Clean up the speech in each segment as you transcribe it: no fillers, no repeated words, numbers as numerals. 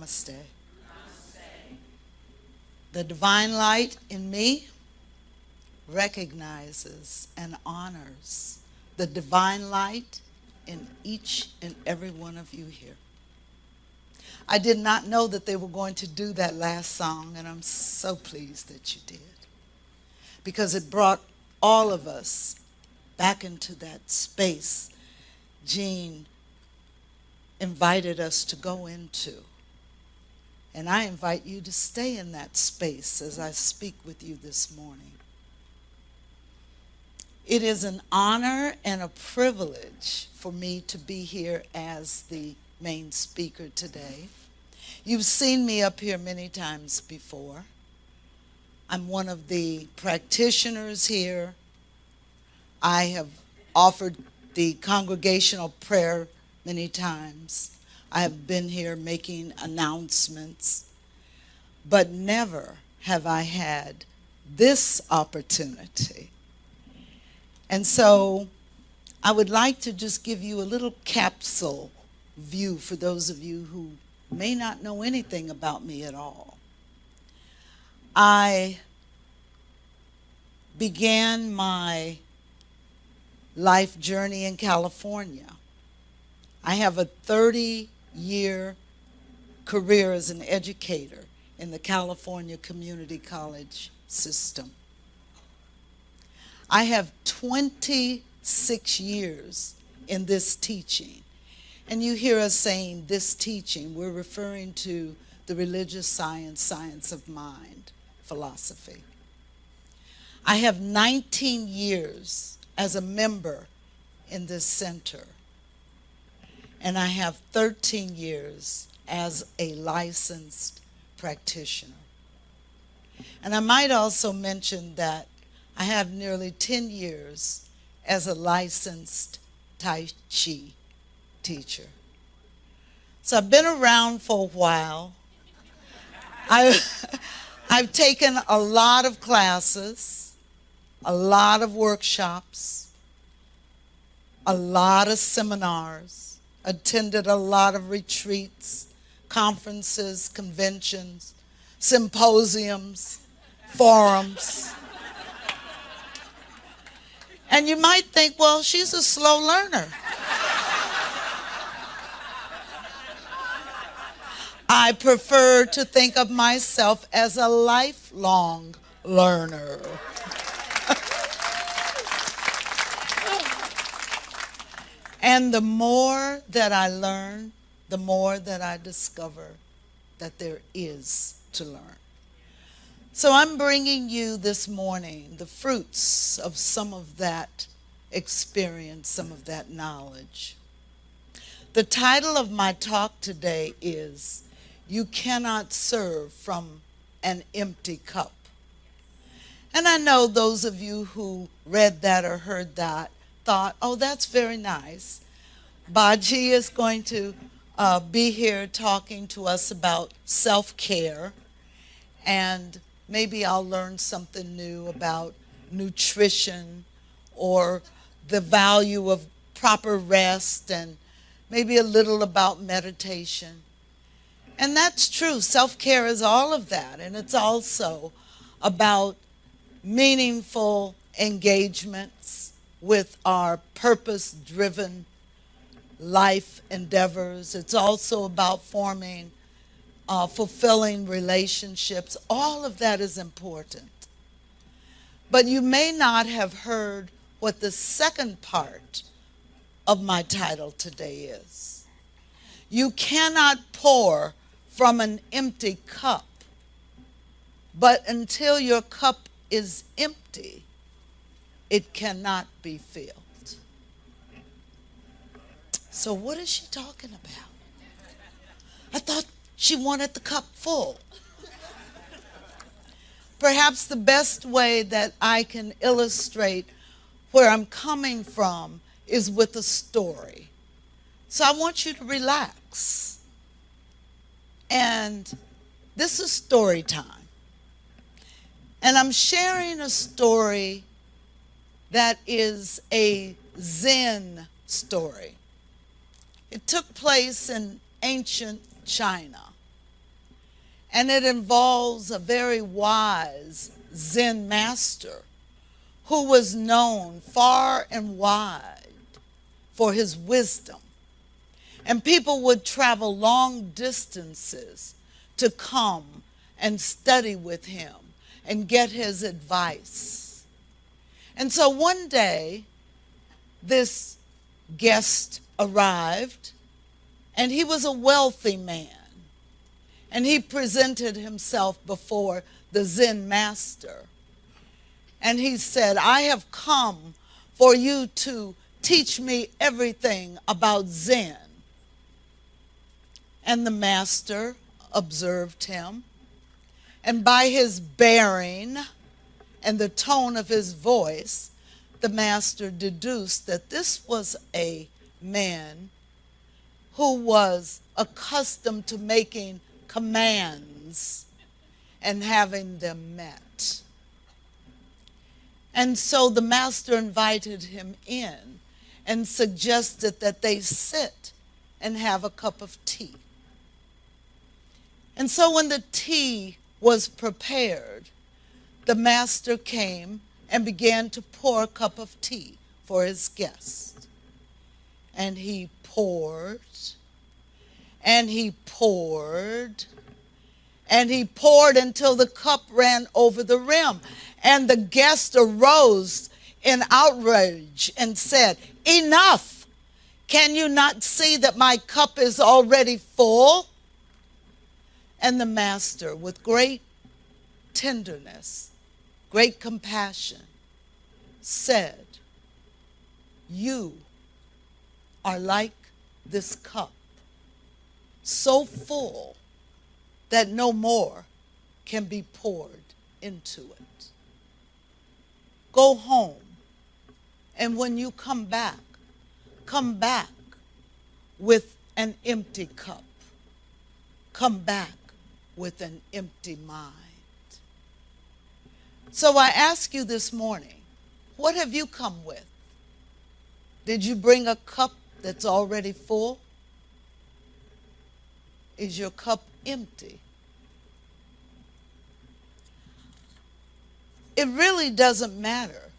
Namaste. The divine light in me recognizes and honors the divine light in each and every one of you here. I did not know that they were going to do that last song, and I'm so pleased that you did, because it brought all of us back into that space Jean invited us to go into. And I invite you to stay in that space as I speak with you this morning. It is an honor and a privilege for me to be here as the main speaker today. You've seen me up here many times before. I'm one of the practitioners here. I have offered the congregational prayer many times. I have been here making announcements, but never have I had this opportunity. And so I would like to just give you a little capsule view for those of you who may not know anything about me at all. I began my life journey in California. I have a 30-year career as an educator in the California community college system. I have 26 years in this teaching. And you hear us saying this teaching, we're referring to the religious science of mind, philosophy. I have 19 years as a member in this center. And I have 13 years as a licensed practitioner. And I might also mention that I have nearly 10 years as a licensed Tai Chi teacher. So I've been around for a while. I've taken a lot of classes, a lot of workshops, a lot of seminars, attended a lot of retreats, conferences, conventions, symposiums, forums. And you might think, well, she's a slow learner. I prefer to think of myself as a lifelong learner. And the more that I learn, the more that I discover that there is to learn. So I'm bringing you this morning the fruits of some of that experience, some of that knowledge. The title of my talk today is, You Cannot Serve from an Empty Cup. And I know those of you who read that or heard that thought, oh, that's very nice. Baji is going to be here talking to us about self-care, and maybe I'll learn something new about nutrition or the value of proper rest, and maybe a little about meditation. And that's true. Self-care is all of that, and it's also about meaningful engagements with our purpose-driven life endeavors. It's also about forming fulfilling relationships. All of that is important. But you may not have heard what the second part of my title today is. You cannot pour from an empty cup, but until your cup is empty, it cannot be filled. So what is she talking about? I thought she wanted the cup full. Perhaps the best way that I can illustrate where I'm coming from is with a story. So I want you to relax. And this is story time. And I'm sharing a story that is a Zen story. It took place in ancient China. And it involves a very wise Zen master who was known far and wide for his wisdom. And people would travel long distances to come and study with him and get his advice. And so one day, this guest arrived, and he was a wealthy man. And he presented himself before the Zen master. And he said, I have come for you to teach me everything about Zen. And the master observed him, and by his bearing and the tone of his voice, the master deduced that this was a man who was accustomed to making commands and having them met. And so the master invited him in and suggested that they sit and have a cup of tea. And so when the tea was prepared, the master came and began to pour a cup of tea for his guest. And he poured, and he poured, and he poured until the cup ran over the rim. And the guest arose in outrage and said, enough! Can you not see that my cup is already full? And the master, with great tenderness, great compassion, said, you are like this cup, so full that no more can be poured into it. Go home, and when you come back with an empty cup. Come back with an empty mind. So I ask you this morning, what have you come with? Did you bring a cup that's already full? Is your cup empty? It really doesn't matter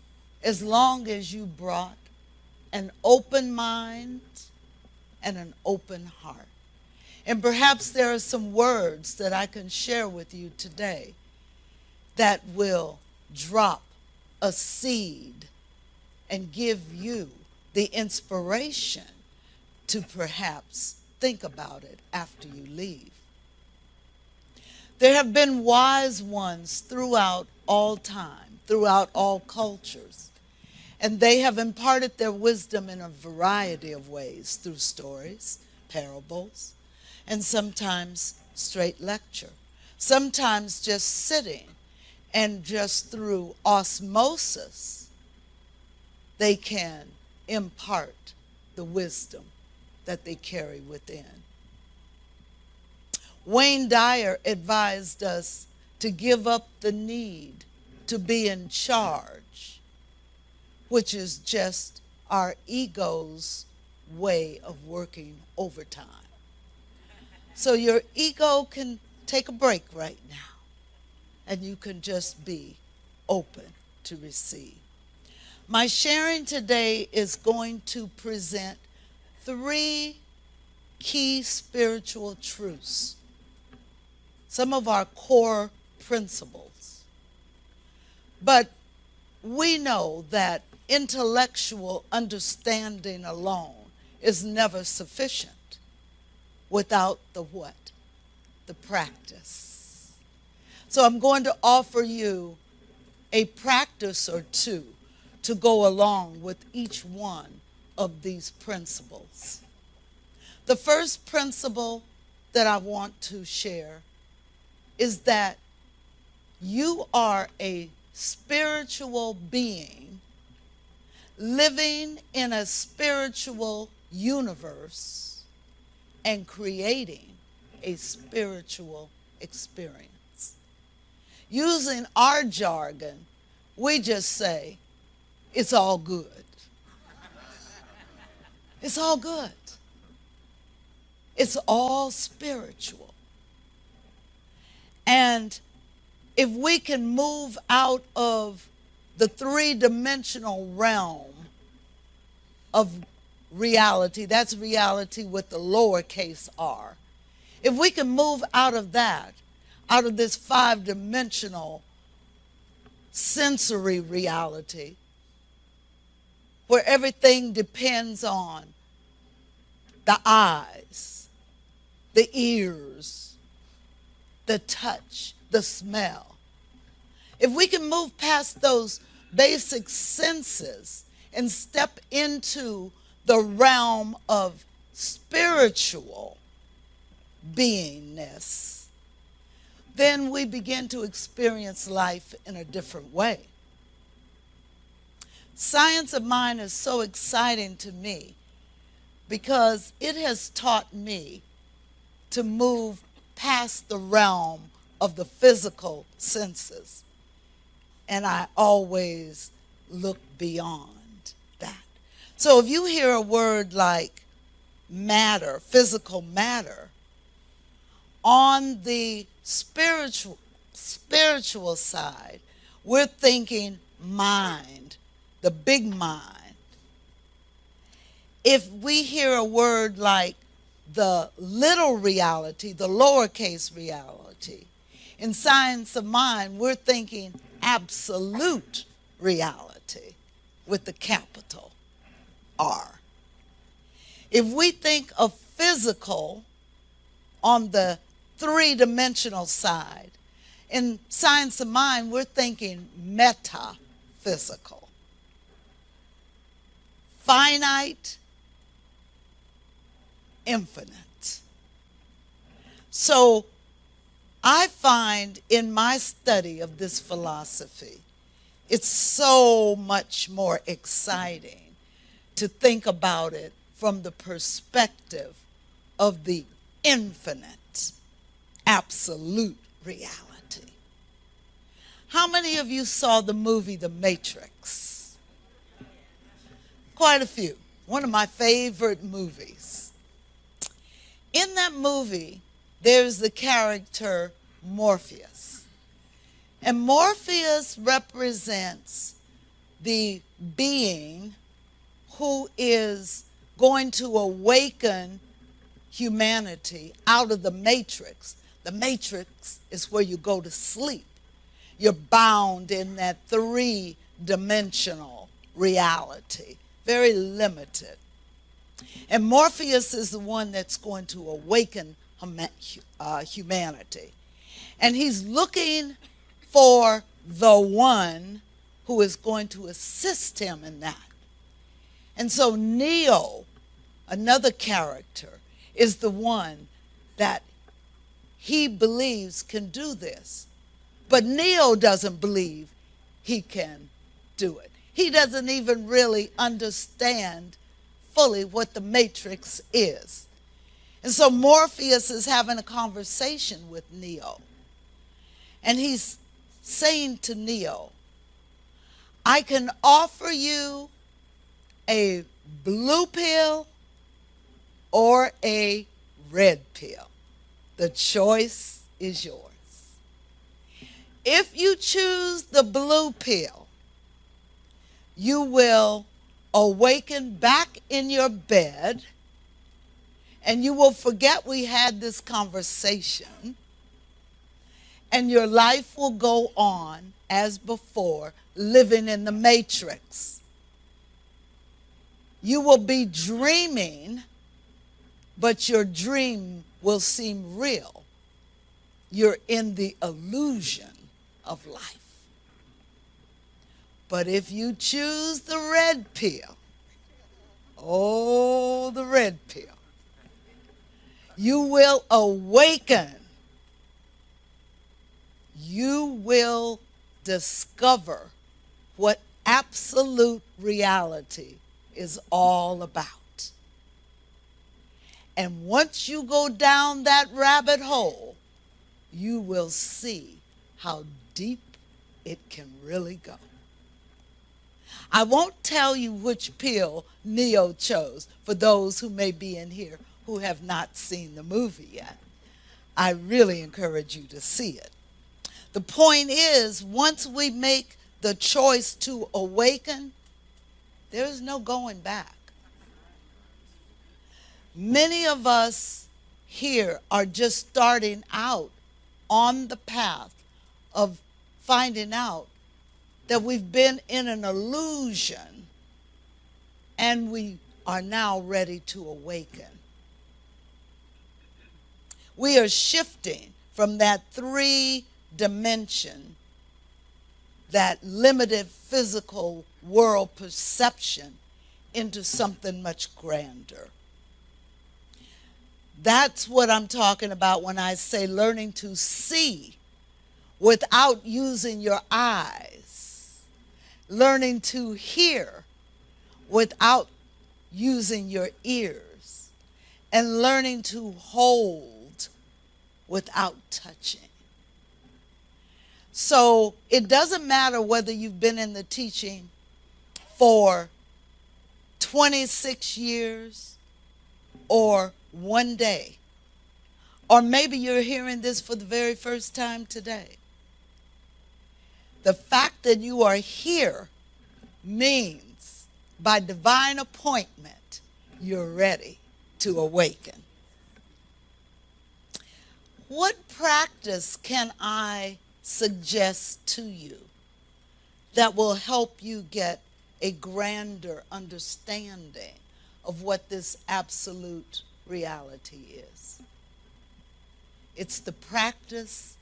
as long as you brought an open mind and an open heart. And perhaps there are some words that I can share with you today that will drop a seed and give you the inspiration to perhaps think about it after you leave. There have been wise ones throughout all time, throughout all cultures, and they have imparted their wisdom in a variety of ways through stories, parables, and sometimes straight lecture, sometimes just sitting and just through osmosis, they can impart the wisdom that they carry within. Wayne Dyer advised us to give up the need to be in charge, which is just our ego's way of working overtime. So your ego can take a break right now, and you can just be open to receive. My sharing today is going to present 3 key spiritual truths, some of our core principles. But we know that intellectual understanding alone is never sufficient without the what? The practice. So I'm going to offer you a practice or two to go along with each one of these principles. The first principle that I want to share is that you are a spiritual being living in a spiritual universe and creating a spiritual experience. Using our jargon, we just say, it's all good. It's all good. It's all spiritual. And if we can move out of the three-dimensional realm of reality, that's reality with the lowercase r. If we can move out of that, out of this five-dimensional sensory reality, where everything depends on the eyes, the ears, the touch, the smell. If we can move past those basic senses and step into the realm of spiritual beingness, then we begin to experience life in a different way. Science of Mind is so exciting to me because it has taught me to move past the realm of the physical senses. And I always look beyond that. So if you hear a word like matter, physical matter, on the spiritual side, we're thinking mind, the big mind. If we hear a word like the little reality, the lowercase reality, in Science of Mind, we're thinking absolute reality with the capital R. If we think of physical on the three-dimensional side, in Science of Mind, we're thinking metaphysical. Finite, infinite. So I find in my study of this philosophy, it's so much more exciting to think about it from the perspective of the infinite, absolute reality. How many of you saw the movie The Matrix? Quite a few. One of my favorite movies. In that movie, there's the character Morpheus. And Morpheus represents the being who is going to awaken humanity out of the matrix. The matrix is where you go to sleep. You're bound in that three-dimensional reality, very limited. And Morpheus is the one that's going to awaken humanity. And he's looking for the one who is going to assist him in that. And so Neo, another character, is the one that he believes can do this. But Neo doesn't believe he can do it. He doesn't even really understand fully what the matrix is. And so Morpheus is having a conversation with Neo. And he's saying to Neo, I can offer you a blue pill or a red pill. The choice is yours. If you choose the blue pill, you will awaken back in your bed and you will forget we had this conversation, and your life will go on as before, living in the matrix. You will be dreaming, but your dream will seem real. You're in the illusion of life. But if you choose the red pill, oh, the red pill, you will awaken. You will discover what absolute reality is all about. And once you go down that rabbit hole, you will see how deep it can really go. I won't tell you which pill Neo chose for those who may be in here who have not seen the movie yet. I really encourage you to see it. The point is, once we make the choice to awaken, there is no going back. Many of us here are just starting out on the path of finding out that we've been in an illusion and we are now ready to awaken. We are shifting from that 3-dimension, that limited physical world perception, into something much grander. That's what I'm talking about when I say learning to see without using your eyes, learning to hear without using your ears, and learning to hold without touching. So it doesn't matter whether you've been in the teaching for 26 years or one day, or maybe you're hearing this for the very first time today. The fact that you are here means, by divine appointment, you're ready to awaken. What practice can I suggest to you that will help you get a grander understanding of what this absolute reality is? It's the practice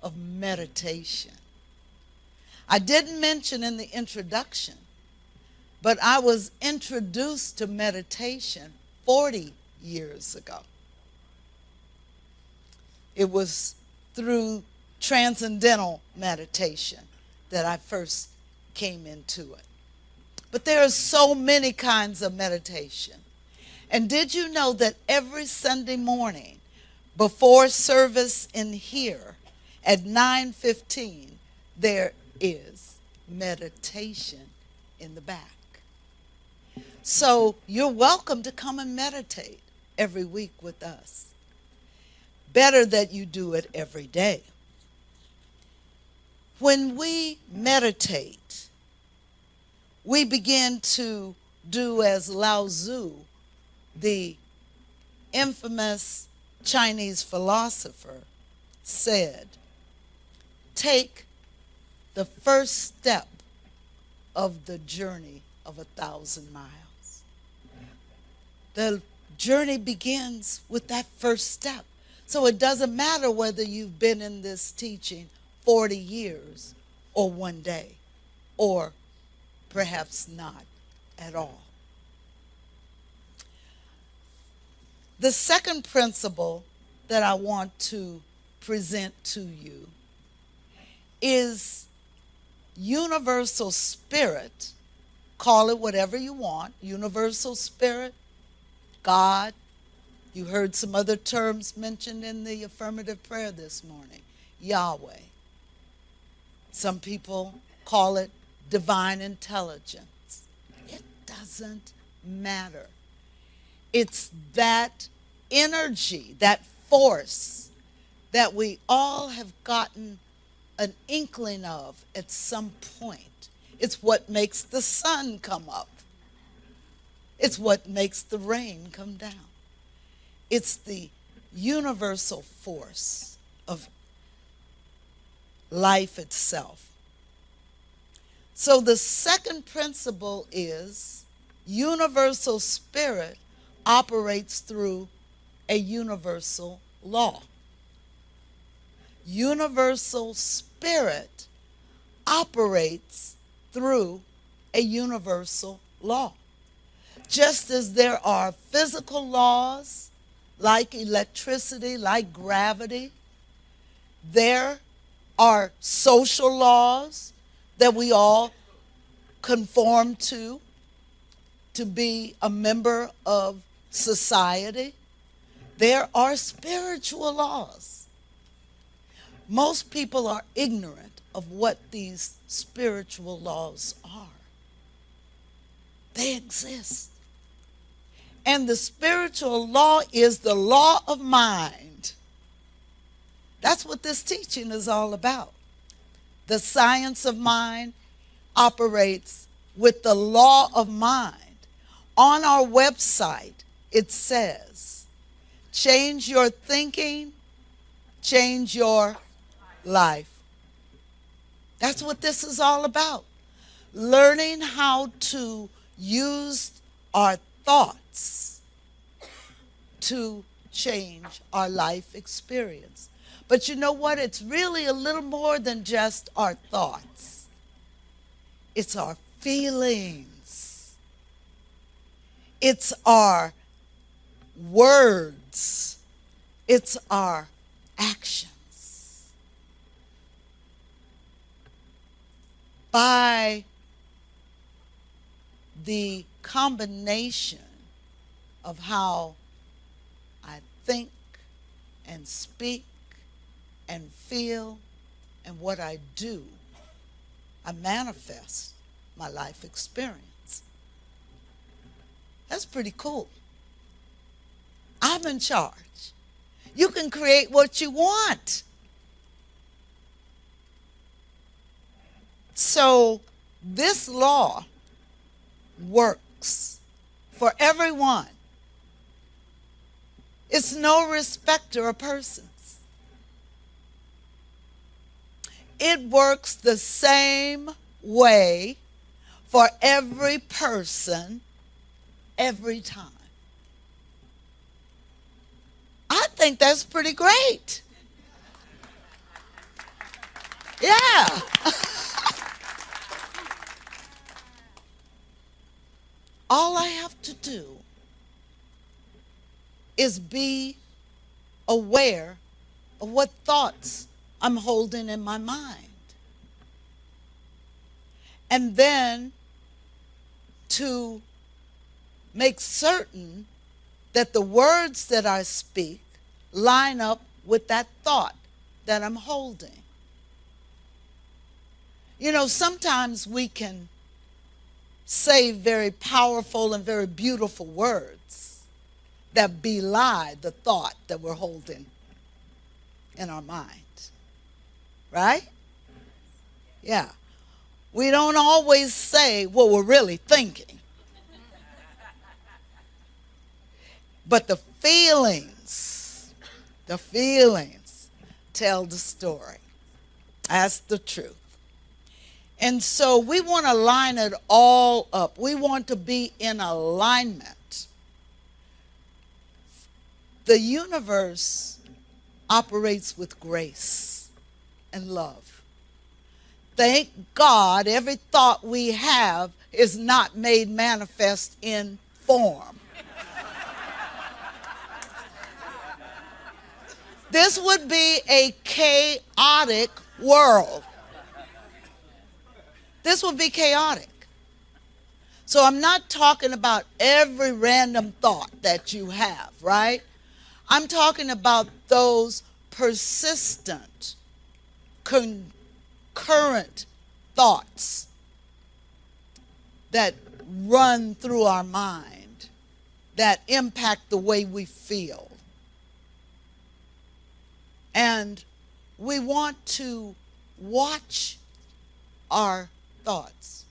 of meditation. I didn't mention in the introduction, but I was introduced to meditation 40 years ago. It was through transcendental meditation that I first came into it. But there are so many kinds of meditation. And did you know that every Sunday morning before service in here at 9:15, there is meditation in the back? So you're welcome to come and meditate every week with us. Better that you do it every day. When we meditate, we begin to do as Lao Tzu, the infamous Chinese philosopher, said, take the first step of the journey of 1,000 miles. The journey begins with that first step. So it doesn't matter whether you've been in this teaching 40 years or one day, or perhaps not at all. The second principle that I want to present to you is universal spirit. Call it whatever you want. Universal spirit, God. You heard some other terms mentioned in the affirmative prayer this morning. Yahweh. Some people call it divine intelligence. It doesn't matter. It's that energy, that force that we all have gotten an inkling of at some point. It's what makes the sun come up. It's what makes the rain come down. It's the universal force of life itself. So the second principle is universal spirit operates through a universal law. Universal spirit operates through a universal law. Just as there are physical laws like electricity, like gravity, there are social laws that we all conform to be a member of society. There are spiritual laws. Most people are ignorant of what these spiritual laws are. They exist. And the spiritual law is the law of mind. That's what this teaching is all about. The science of mind operates with the law of mind. On our website, it says, change your thinking, change your life. That's what this is all about. Learning how to use our thoughts to change our life experience. But you know what? It's really a little more than just our thoughts. It's our feelings. It's our words. It's our actions. By the combination of how I think and speak and feel and what I do, I manifest my life experience. That's pretty cool. I'm in charge. You can create what you want. So this law works for everyone. It's no respecter of persons. It works the same way for every person, every time. I think that's pretty great. Yeah. All I have to do is be aware of what thoughts I'm holding in my mind. And then to make certain that the words that I speak line up with that thought that I'm holding. You know, sometimes we can say very powerful and very beautiful words that belie the thought that we're holding in our mind. Right? Yeah. We don't always say what we're really thinking. But the feelings tell the story. That's the truth. And so we want to line it all up. We want to be in alignment. The universe operates with grace and love. Thank God every thought we have is not made manifest in form. This would be a chaotic world. This would be chaotic. So I'm not talking about every random thought that you have, right? I'm talking about those persistent, concurrent thoughts that run through our mind, that impact the way we feel. And we want to watch our thoughts.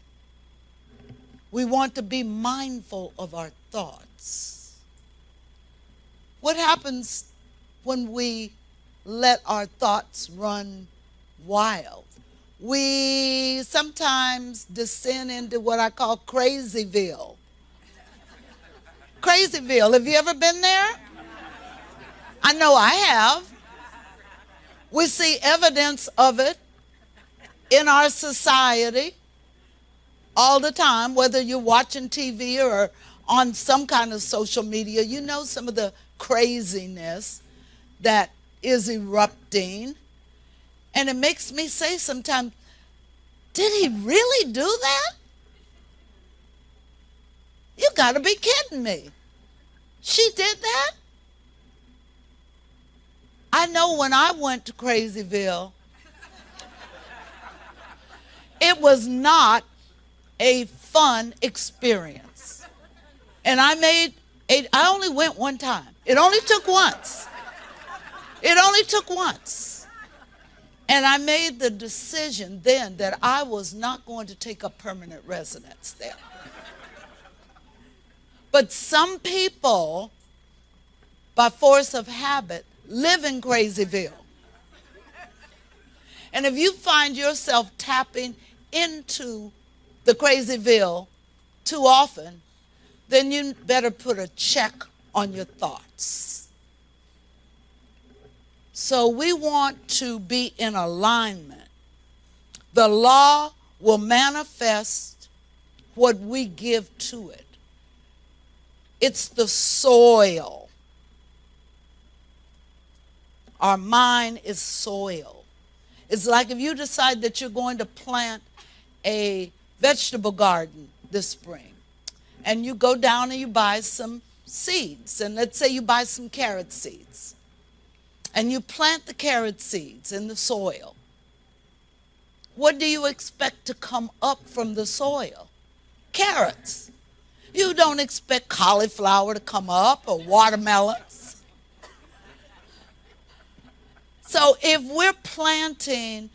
We want to be mindful of our thoughts. What happens when we let our thoughts run wild? We sometimes descend into what I call Crazyville. Crazyville, have you ever been there? I know I have. We see evidence of it in our society all the time, whether you're watching TV or on some kind of social media. You know some of the craziness that is erupting. And it makes me say sometimes, did he really do that? You got to be kidding me. She did that? I know when I went to Crazyville, it was not a fun experience. And I only went one time. It only took once. It only took once. And I made the decision then that I was not going to take up permanent residence there. But some people, by force of habit, live in Crazyville. And if you find yourself tapping into the Crazyville too often, then you better put a check on your thoughts. So we want to be in alignment. The law will manifest what we give to it. It's the soil. Our mind is soil. It's like if you decide that you're going to plant a vegetable garden this spring, and you go down and you buy some seeds, and let's say you buy some carrot seeds, and you plant the carrot seeds in the soil. What do you expect to come up from the soil? Carrots. You don't expect cauliflower to come up or watermelons. So if we're planting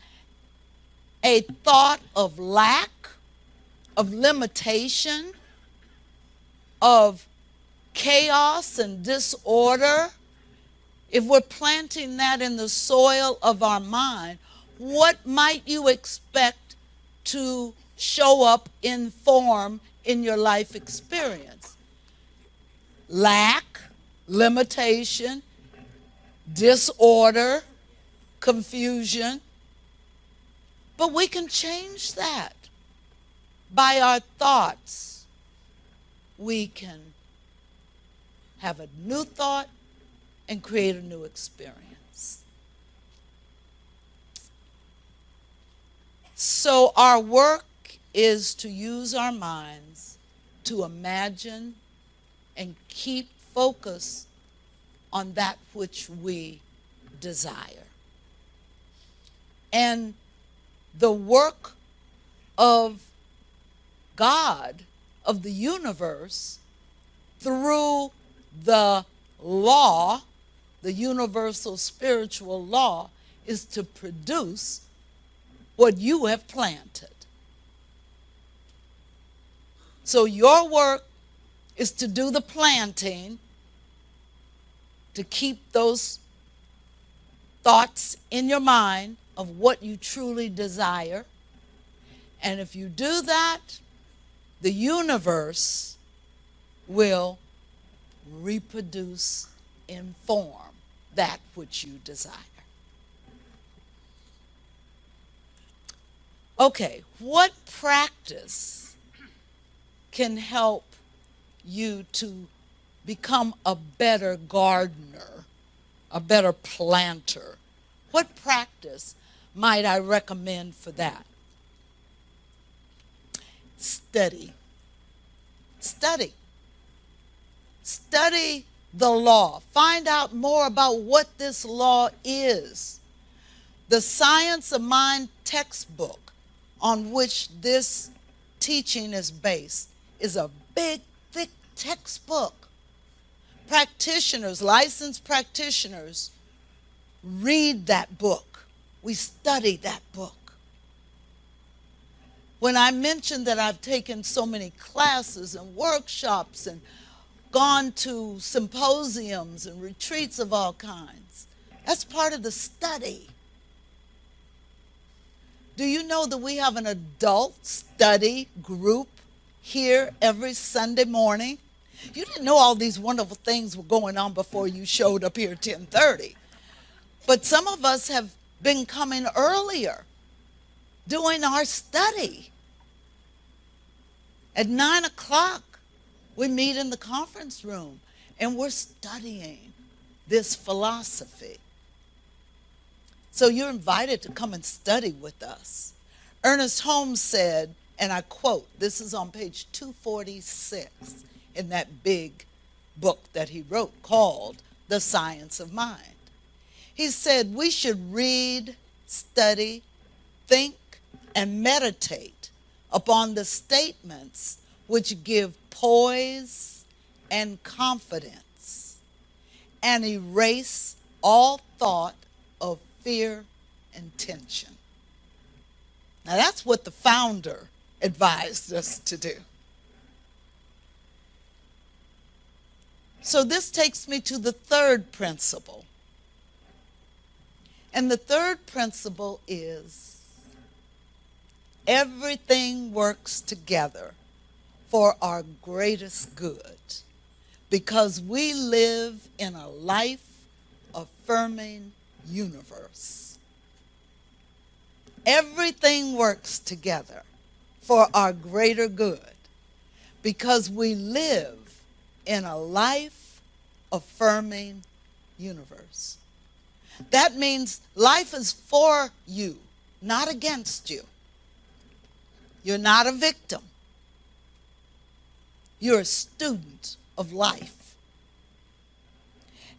a thought of lack, of limitation, of chaos and disorder, if we're planting that in the soil of our mind, what might you expect to show up in form in your life experience? Lack, limitation, disorder, confusion. But we can change that by our thoughts. We can have a new thought and create a new experience. So our work is to use our minds to imagine and keep focus on that which we desire. And the work of God, of the universe, through the law, the universal spiritual law, is to produce what you have planted. So your work is to do the planting, to keep those thoughts in your mind of what you truly desire. And if you do that, the universe will reproduce in form that which you desire. Okay, what practice can help you to become a better gardener, a better planter? What practice might I recommend for that? Study. Study. Study the law. Find out more about what this law is. The Science of Mind textbook on which this teaching is based is a big, thick textbook. Practitioners, licensed practitioners, read that book. We study that book. When I mentioned that I've taken so many classes and workshops and gone to symposiums and retreats of all kinds, that's part of the study. Do you know that we have an adult study group here every Sunday morning? You didn't know all these wonderful things were going on before you showed up here at 10:30. But some of us have been coming earlier, doing our study. At 9 o'clock, we meet in the conference room, and we're studying this philosophy. So you're invited to come and study with us. Ernest Holmes said, and I quote, this is on page 246 in that big book that he wrote called The Science of Mind. He said, we should read, study, think, and meditate upon the statements which give poise and confidence and erase all thought of fear intention. Now that's what the founder advised us to do. So this takes me to the third principle. And the third principle is everything works together for our greatest good because we live in a life-affirming universe. Everything works together for our greater good because we live in a life-affirming universe. That means life is for you, not against you. You're not a victim. You're a student of life.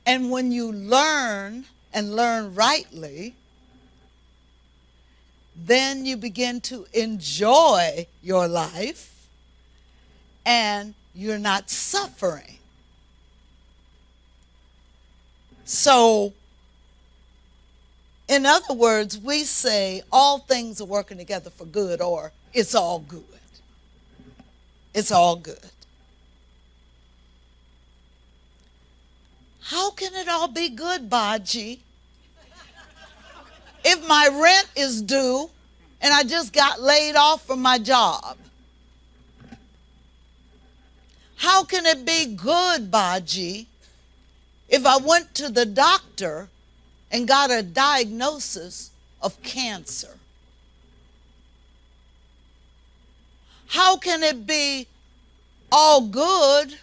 And when you learn and learn rightly, then you begin to enjoy your life and you're not suffering. So, in other words, we say all things are working together for good, or it's all good. It's all good. How can it all be good, Baji? If my rent is due and I just got laid off from my job, how can it be good, Baji, if I went to the doctor and got a diagnosis of cancer? How can it be all good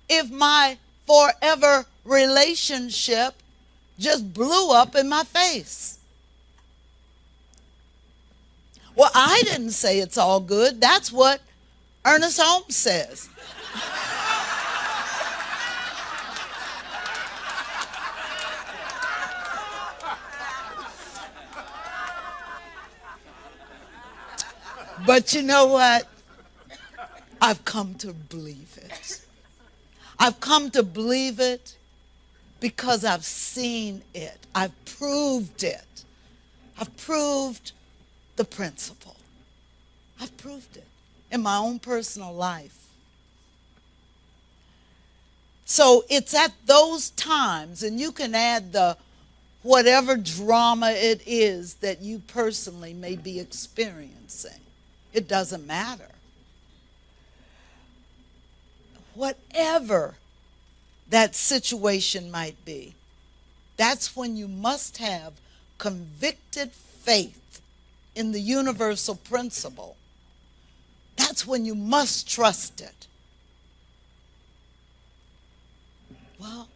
if my forever relationship just blew up in my face? Well, I didn't say it's all good. That's what Ernest Holmes says. But you know what? I've come to believe it. I've come to believe it because I've seen it. I've proved it. I've proved the principle. I've proved it in my own personal life. So it's at those times, and you can add the whatever drama it is that you personally may be experiencing. It doesn't matter. Whatever that situation might be, that's when you must have convicted faith in the universal principle. That's when you must trust it. Well,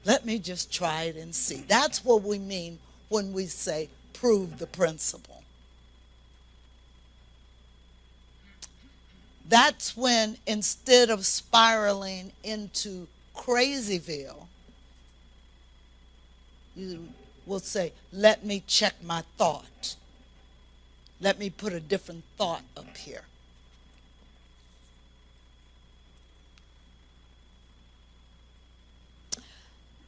let me just try it and see. That's what we mean when we say prove the principle. That's when, instead of spiraling into crazyville, you will say, let me check my thought. Let me put a different thought up here.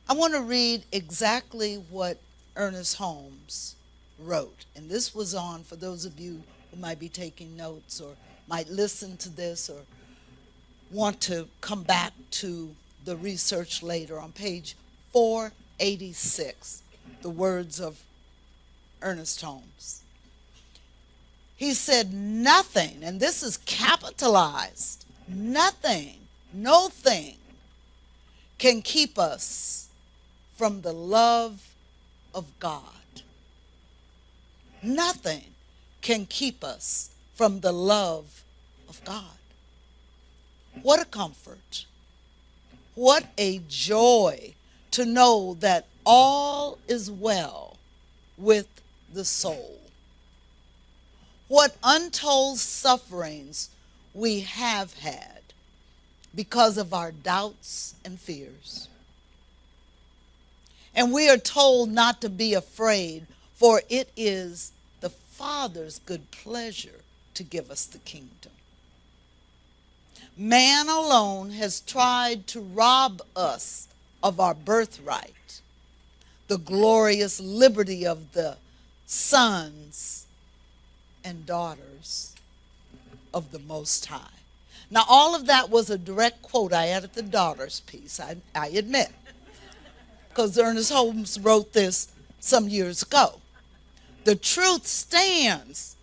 I want to read exactly what Ernest Holmes wrote. And this was on, for those of you who might be taking notes or might listen to this or want to come back to the research later, on page 486, the words of Ernest Holmes. He said, nothing, and this is capitalized, nothing, no thing can keep us from the love of God. Nothing can keep us from the love of God. What a comfort. What a joy to know that all is well with the soul. What untold sufferings we have had because of our doubts and fears. And we are told not to be afraid, for it is the Father's good pleasure to give us the kingdom. Man alone has tried to rob us of our birthright, the glorious liberty of the sons and daughters of the Most High. Now, all of that was a direct quote. I added the daughters piece, I admit, because Ernest Holmes wrote this some years ago. The truth stands.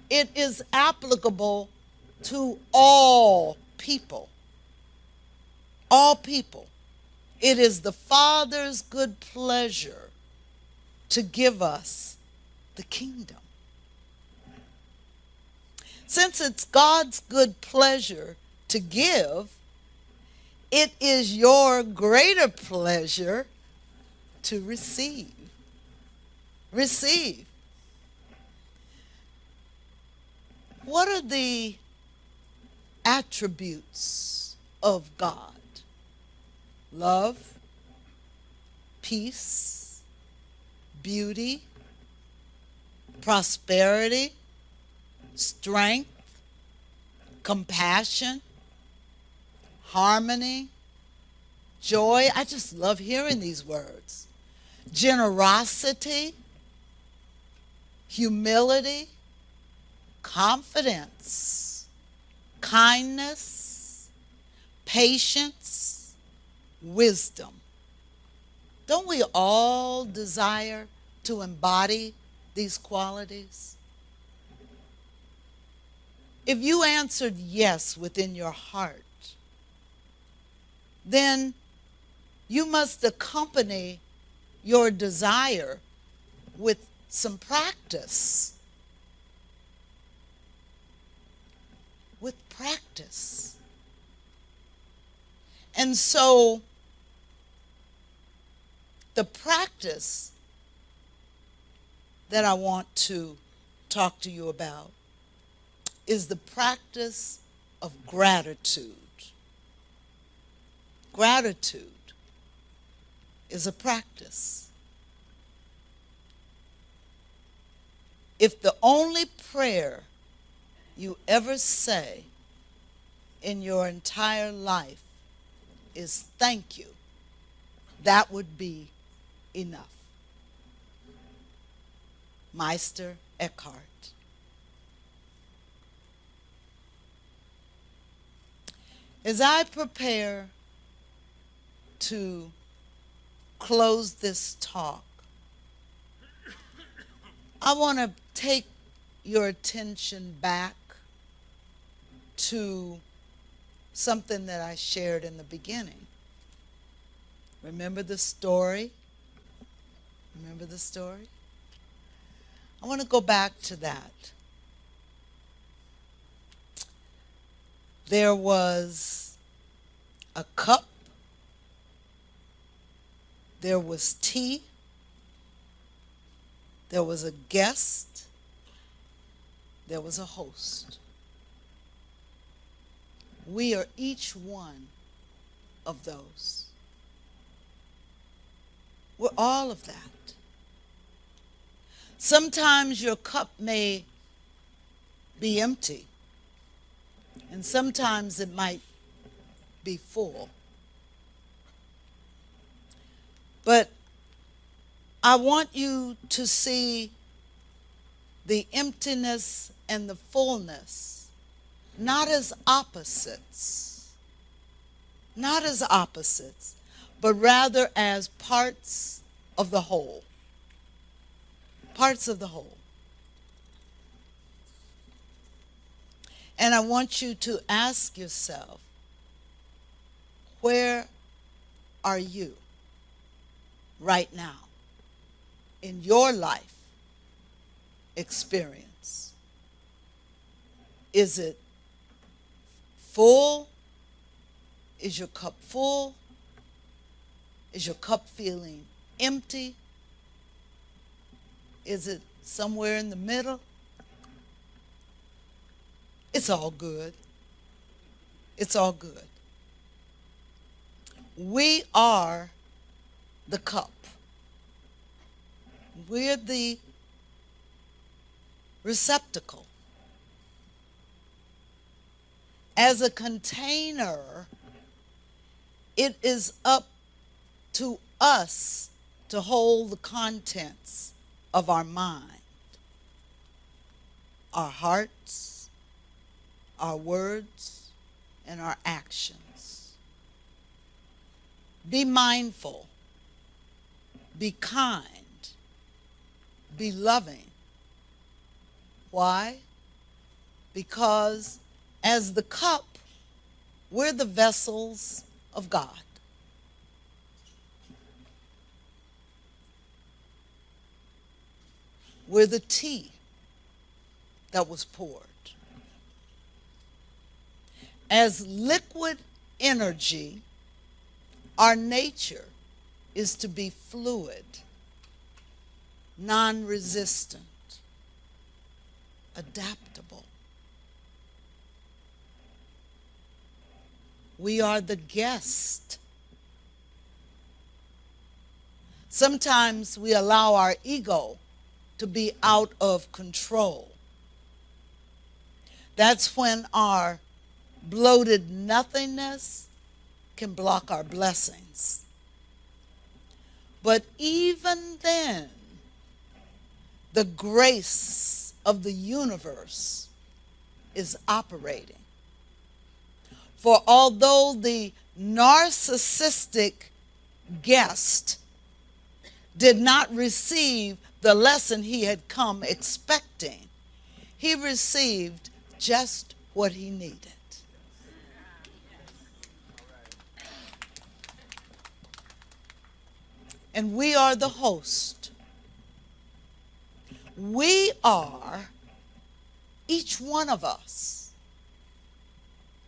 It is applicable to all people. All people. It is the Father's good pleasure to give us the kingdom. Since it's God's good pleasure to give, it is your greater pleasure to receive. Receive. What are the attributes of God? Love, peace, beauty, prosperity, strength, compassion, harmony, joy. I just love hearing these words. Generosity, humility, confidence, kindness, patience, wisdom. Don't we all desire to embody these qualities? If you answered yes within your heart, then you must accompany your desire with some practice. With practice. And so, the practice that I want to talk to you about is the practice of gratitude. Gratitude is a practice. If the only prayer you ever say in your entire life is thank you, that would be enough. Meister Eckhart. As I prepare to close this talk, I want to take your attention back to something that I shared in the beginning. Remember the story? Remember the story? I want to go back to that. There was a cup. There was tea. There was a guest. There was a host. We are each one of those. We're all of that. Sometimes your cup may be empty, and sometimes it might be full. But I want you to see the emptiness and the fullness not as opposites, not as opposites, but rather as parts of the whole. Parts of the whole. And I want you to ask yourself, where are you right now in your life experience? Is it full? Is your cup full? Is your cup feeling empty? Is it somewhere in the middle? It's all good. It's all good. We are the cup. We're the receptacle. As a container, it is up to us to hold the contents of our mind, our hearts, our words, and our actions. Be mindful, be kind, be loving. Why? Because as the cup, we're the vessels of God. We're the tea that was poured. As liquid energy, our nature is to be fluid, non-resistant, adaptable. We are the guest. Sometimes we allow our ego to be out of control. That's when our bloated nothingness can block our blessings. But even then, the grace of the universe is operating. For although the narcissistic guest did not receive the lesson he had come expecting, he received just what he needed. And we are the host. We are, each one of us,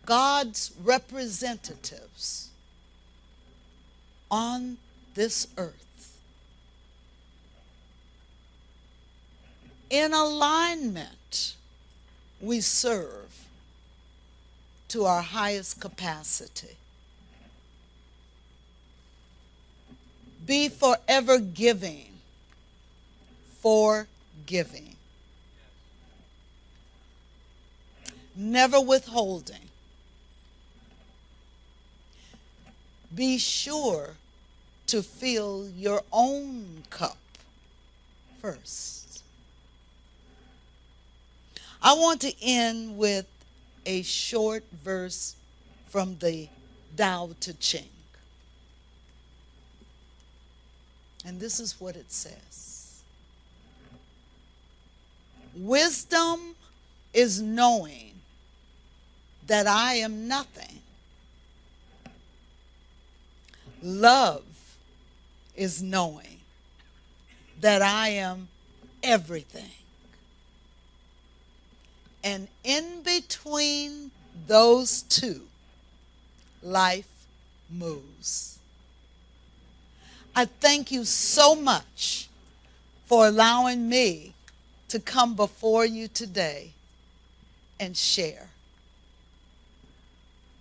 God's representatives on this earth. In alignment, we serve to our highest capacity. Be forever giving, forgiving. Never withholding. Be sure to fill your own cup first. I want to end with a short verse from the Tao Te Ching. And this is what it says. Wisdom is knowing that I am nothing. Love is knowing that I am everything. And in between those two, life moves. I thank you so much for allowing me to come before you today and share.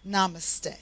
Namaste.